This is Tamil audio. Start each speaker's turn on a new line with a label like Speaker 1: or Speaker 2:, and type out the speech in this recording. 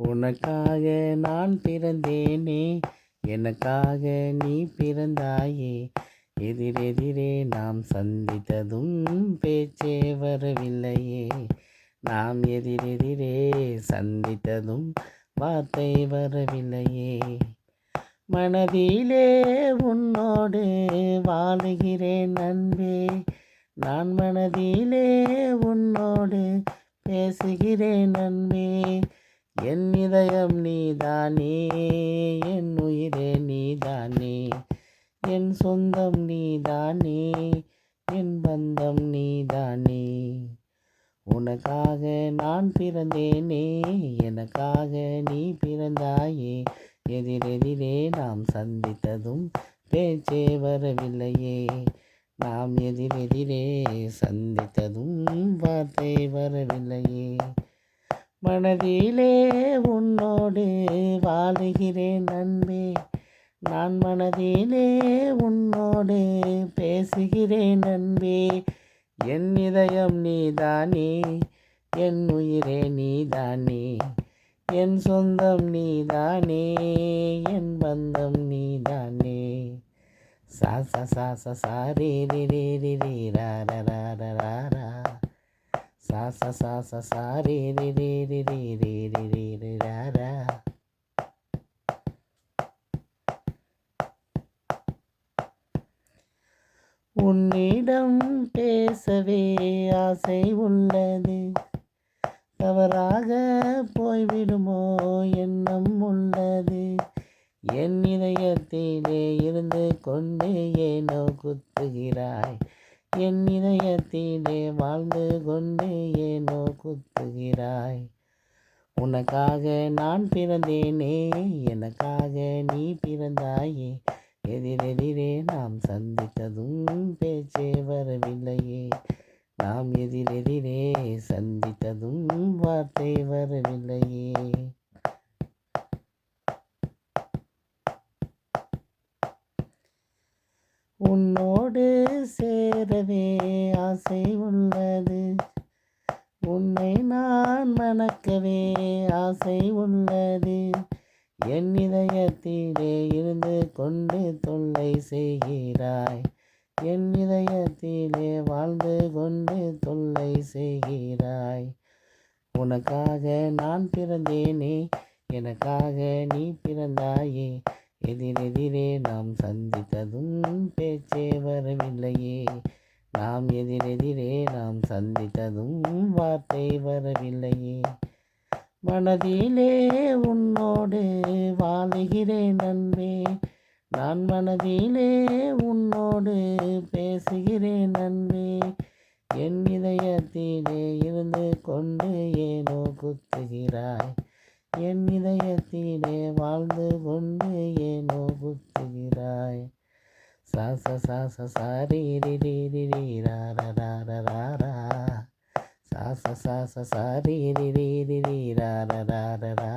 Speaker 1: உனக்காக நான் பிறந்தேனே, எனக்காக நீ பிறந்தாயே. எதிரெதிரே நாம் சந்தித்ததும் பேச்சே வரவில்லையே. நாம் எதிரெதிரே சந்தித்ததும் வார்த்தை வரவில்லையே. மனதிலே உன்னோடு வாழுகிறேன் அன்பே, நான் மனதிலே உன்னோடு பேசுகிறேன் அன்பே. என் இதயம் நீதானே, என் உயிரே நீதானே, என் சொந்தம் நீதானே, என் பந்தம் நீதானே. உனக்காக நான் பிறந்தேனே, எனக்காக நீ பிறந்தாயே. எதிரெதிரே நாம் சந்தித்ததும் பேச்சே வரவில்லையே. நாம் எதிரெதிரே சந்தித்ததும் வார்த்தை வரவில்லையே. மனதிலே உன்னோடு வாழுகிறேன் அன்பே, நான் மனதிலே உன்னோடு பேசுகிறேன் அன்பே. என் இதயம் நீதானே, என் உயிரே நீதானே, என் சொந்தம் நீதானே, என் பந்தம் நீதானே. சா சா சா சா சா ரே ரே ரே ரே ரே ரா ரா ரா ரா ரா ரா. சா சா சா சா சா ரே ரே ரே ரே ரே ரே ரே ரே ரே ரா ரா. உன்னிடம் பேசவே ஆசை உள்ளது, தவறாக போய்விடுமோ எண்ணம் உள்ளது. என் இதயத்திலே இருந்து கொண்டு ஏனோ குத்துகிறாய், என் இதயத்திலே வாழ்ந்து கொண்டு ஏனோ குத்துகிறாய். உனக்காக நான் பிறந்தேனே, எனக்காக நீ பிறந்தாயே. எதிரெதிரே நாம் சந்தித்ததும் பேச்சே வரவில்லையே. நாம் எதிரெதிரே சந்தித்ததும் வார்த்தை வரவில்லையே. உன்னோடு சேரவே ஆசை உள்ளது, உன்னை நான் மணக்கவே ஆசை உள்ளது. என் இதயத்திலே இருந்து கொண்டு தொல்லை செய்கிறாய், என் இதயத்திலே வாழ்ந்து கொண்டு தொல்லை செய்கிறாய். உனக்காக நான் பிறந்தேனே, எனக்காக நீ பிறந்தாயே. எதிரெதிரே நாம் சந்தித்ததும் பேச்சே வரவில்லையே. நாம் எதிரெதிரே நாம் சந்தித்ததும் வார்த்தை வரவில்லையே. மனதிலே உன்னோடு வாழுகிறேன் அன்பே, நான் மனதிலே உன்னோடு பேசுகிறேன் அன்பே. என் இதயத்திலே இருந்து கொண்டு ஏனோ குத்துகிறாய், என் இதயத்திலே வாழ்ந்து கொண்டு ஏனோ குத்துகிறாய். சா சா சா சா சா ரே ரே ரே ரே ரே ரா ரா ரா ரா ரா ரா. சா சா சா சா சா ரே ரே ரே ரே ரே ரா ரா ரா ரா ரா